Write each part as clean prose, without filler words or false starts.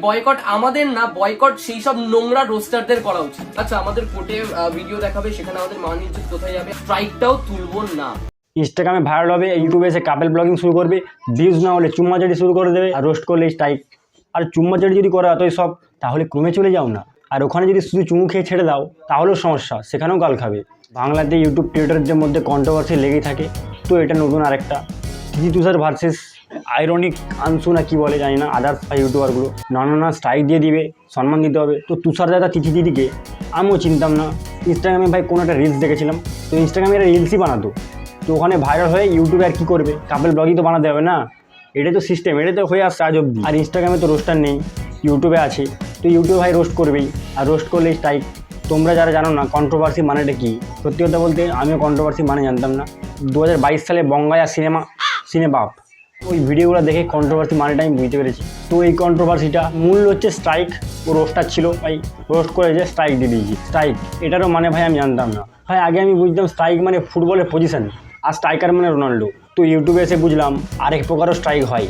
Boycott আমাদের না, boycott সেই সব নোংরা রোস্টারদের করা উচিত। আচ্ছা, আমাদের কোর্টে ভিডিও দেখাবে, সেখানে আমাদের মান ইজ্জত কোথায় যাবে? স্ট্রাইকটাও তুলবো না। ইনস্টাগ্রামে ভাইরাল হবে, ইউটিউবে এসে কাপেল ব্লগিং শুরু করবে, ভিউজ না হলে চুম্মাচাটি শুরু করে দেবে, আর রোস্ট করলে স্ট্রাইক। আর চুম্মাচাটি যদি করে এতই সব, তাহলে ক্রমে চলে যাও না। আর ওখানে যদি শুধু চুমু খেয়ে ছেড়ে দাও তাহলেও সমস্যা, সেখানেও গাল খাবে। বাংলাতে ইউটিউব ক্রিয়েটরদের মধ্যে কন্ট্রোভার্সি লেগেই থাকে। তো এটা নতুন আরেকটা তিথি তুষার ভার্সেস আইরনিক আনসু না কি বলে জানি না, আদার্স ইউটিউবারগুলো নানা স্ট্রাইক দিয়ে দিবে, সম্মান দিতে হবে। তো তুষার দাদা তিথি দিদিকে আমিও চিনতাম না। ইনস্টাগ্রামে ভাই কোনো একটা রিলস দেখেছিলাম, তো ইনস্টাগ্রামে এরা রিলসই বানাতো। তো ওখানে ভাইরাল হয়ে ইউটিউবে আর কী করবে, কাপেল ব্লগই তো বানাতে হবে না। এটাই তো সিস্টেম, এটাই তো হয়ে আসছে আজ অব্দি। আর ইনস্টাগ্রামে তো রোস্টার নেই, ইউটিউবে আছে, তো ইউটিউবে ভাই রোস্ট করবেই, আর রোস্ট করলে স্ট্রাইক। তোমরা যারা জানো না কন্ট্রোভার্সি মানেটা কী, সত্যি কথা বলতে আমিও কন্ট্রোভার্সি মানে জানতাম না। 2022 সালে বঙ্গায়া সিনেবাপ ওই ভিডিওগুলো দেখে কন্ট্রোভার্সি মানেটা আমি বুঝতে পেরেছি। তো এই কন্ট্রোভার্সিটা মূল হচ্ছে স্ট্রাইক। ও রোস্টার ছিল ভাই, রোস্ট করে যে স্ট্রাইক দিয়ে দিয়েছি। স্ট্রাইক এটারও মানে ভাই আমি জানতাম না ভাই। আগে আমি বুঝতাম স্ট্রাইক মানে ফুটবলের পজিশন, আর স্ট্রাইকার মানে রোনাল্ডো। তো ইউটিউবে এসে বুঝলাম আরেক প্রকারও স্ট্রাইক হয়,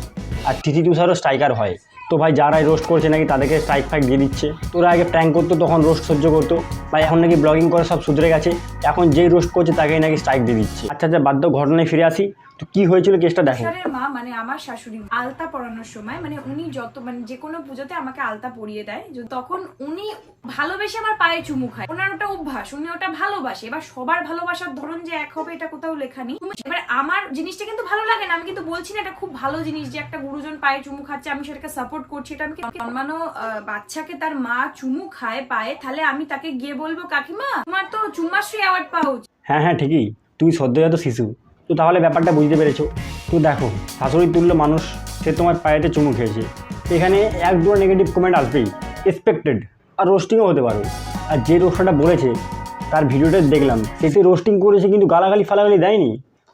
আর তিথি তুষারও স্ট্রাইকার হয়। তো ভাই যারাই রোস্ট করছে নাকি তাদেরকে স্ট্রাইক ফাইক দিয়ে দিচ্ছে। তোরা আগে প্র্যাঙ্ক করতো তখন রোস্ট সহ্য করতো ভাই, এখন নাকি ব্লগিং করে সব শুধরে গেছে, এখন যেই রোস্ট করছে তাকেই নাকি স্ট্রাইক দিয়ে দিচ্ছে। আচ্ছা বাধ্য ঘটনায় ফিরে আসি। তো কি হয়েছিল কেসটা দেখো। মা মানে আমার শাশুড়ি আলতা পরানোর সময়, মানে উনি যত মানে যে কোনো পুজোতে আমাকে আলতা পরিয়ে দেয়, তখন উনি ভালোবেসে আমার পায়ে চুমু খায়। ওনার ওটা অভ্যাস, উনি ওটা ভালোবাসে। এবার সবার ভালোবাসার ধরন যে এক হবে এটা কোথাও লেখা নেই। এবার আমার জিনিসটা কিন্তু ভালো লাগে না, আমি কিন্তু বলছি না এটা খুব ভালো জিনিস যে একটা গুরুজন পায়ে চুমু খাচ্ছে, আমি সেটাকে সাপোর্ট করছি। এটা আমি জন্মানো বাচ্চাকে তার মা চুমু খায় পায়ে, তাহলে আমি তাকে গিয়ে বলবো কাকিমা তোমার তো চুম্মাশ্রী অ্যাওয়ার্ড পাওয়া উচিত। হ্যাঁ ঠিকই, তুই সদ্যজাত শিশু, তো তাহলে ব্যাপারটা বুঝতে পেরেছো। তো দেখো শাশুড়ি তুল্য মানুষ, সে তোমার পায়েতে চুমু খেয়েছে, এখানে এক দুটো নেগেটিভ কমেন্ট আসবেই, এক্সপেক্টেড। আর রোস্টিংও হতে পারো। আর যে রোস্টারটা বলেছে তার ভিডিওটা দেখলাম, সে রোস্টিং করেছে কিন্তু গালাগালি ফালাগালি দেয়নি,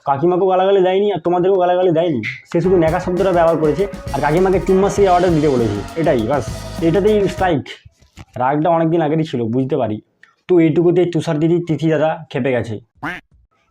কাকিমাকেও গালাগালি দেয়নি, আর তোমাদেরকেও গালাগালি দেয়নি। সে শুধু ন্যাকা শব্দটা ব্যবহার করেছে, আর কাকিমাকে চুম্মাশ্রী অর্ডার দিতে বলেছে, এটাই বাস। এটাতেই স্ট্রাইক। রাগটা অনেকদিন আগেরই ছিল, বুঝতে পারি। তো এইটুকুতে তুষার দিদি তিথি দাদা খেপে গেছে,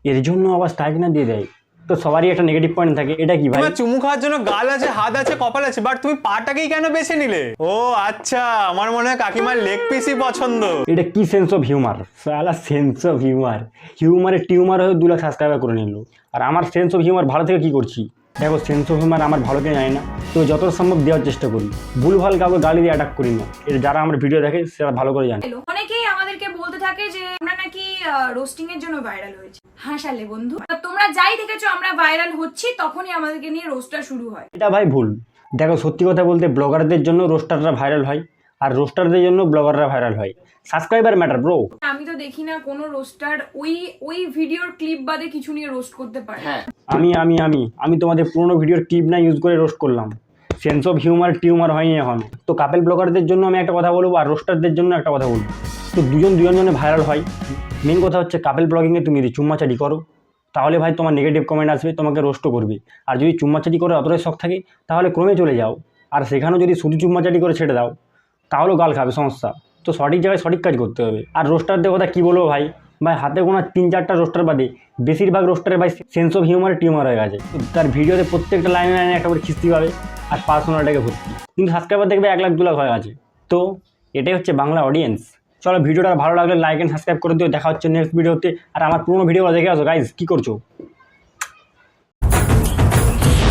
এর জন্য আবার স্ট্রাইক না দিয়ে দেয়। তো সবারই একটা নেগেটিভ পয়েন্ট থাকে, এটা কি ভাই? চুমু খাওয়ার জন্য গাল আছে, হাত আছে, কপাল আছে, বাট তুমি পাটাকেই কেন বেছে নিলে? ও আচ্ছা, আমার মনে হয় কাকিমার লেগ পিসই পছন্দ। এটা কি সেন্স অফ হিউমার, সালা সেন্স অফ হিউমার। হিউমারের টিউমার হয়ে 2 লাখ সাবস্ক্রাইবার করে নিল, আর আমার সেন্স অফ হিউমার ভালো থেকে কি করছি? দেখো সেন্স অফ হিউমার আমার ভালোকে জানি না, তো যত সম্ভব দেওয়ার চেষ্টা করি, ভুলভাল কাউকে গালি দিয়ে অ্যাটাক করি না। এটা যারা আমার ভিডিও দেখে সেটা ভালো করে জানে। অনেকেই আমাদেরকে বলতে থাকে যে আমরা নাকি রোস্টিং এর জন্য ভাইরাল হয়েছে। হাসালে বন্ধু, তোমরা যাই দেখেছো আমরা ভাইরাল হচ্ছি তখনই আমাদেরকে নিয়ে রোস্টার শুরু হয়। এটা ভাই ভুল। দেখো সত্যি কথা বলতে ব্লগারদের জন্য রোস্টাররা ভাইরাল হয়, আর রোস্টারদের জন্য ব্লগাররা ভাইরাল হয়। Subscriber matter bro. আমি তো দেখি না কোনো রোস্টার ওই ভিডিওর ক্লিপ বাদে কিছু নিয়ে রোস্ট করতে পারে। হ্যাঁ, আমি তোমাদের পুরোনো ভিডিওর ক্লিপ না ইউজ করে রোস্ট করলাম। সেন্স অফ হিউমার টিউমার হয়নি এখন। তো কাপেল ব্লগারদের জন্য আমি একটা কথা বলবো, আর রোস্টারদের জন্য একটা কথা বলবো। তো দুজনে ভাইরাল হয়। মেন কথা হচ্ছে কাপেল ব্লগিংয়ে তুমি যদি চুম্মাচাটি করো তাহলে ভাই তোমার নেগেটিভ কমেন্ট আসবে, তোমাকে রোস্টও করবে। আর যদি চুম্মাচাটি করে অতটাই শখ থাকে তাহলে ক্রমে চলে যাও। আর সেখানেও যদি শুধু চুম্মাচাটি করে ছেড়ে দাও তাহলেও গাল খাবে, সমস্যা। তো সঠিক জায়গায় সঠিক কাজ করতে হবে। আর রোস্টারদের কথা কী বলবো ভাই, হাতে গোনা 3-4টা রোস্টার বাদে বেশিরভাগ রোস্টারে ভাই সেন্স অফ হিউমার টিউমার হয়ে গেছে। তার ভিডিওতে প্রত্যেকটা লাইনে একটা করে খিস্তি পাবে, আর পার্সোনালটাকে ভর্তি, কিন্তু সাবস্ক্রাইবার দেখবে 1 লাখ 2 লাখ হয়ে গেছে। তো এটাই হচ্ছে বাংলা অডিয়েন্স। চলো ভিডিওটা ভালো লাগলে লাইক অ্যান্ড সাবস্ক্রাইব করে দিও। দেখা হচ্ছে নেক্সট ভিডিওতে। আর আমার পুরোনো ভিডিওগুলো দেখে আসো গাইজ, কী করছো?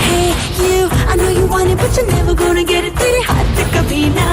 Hey, you, I know you want it, but you're never gonna get it. Teri hot, kabhi na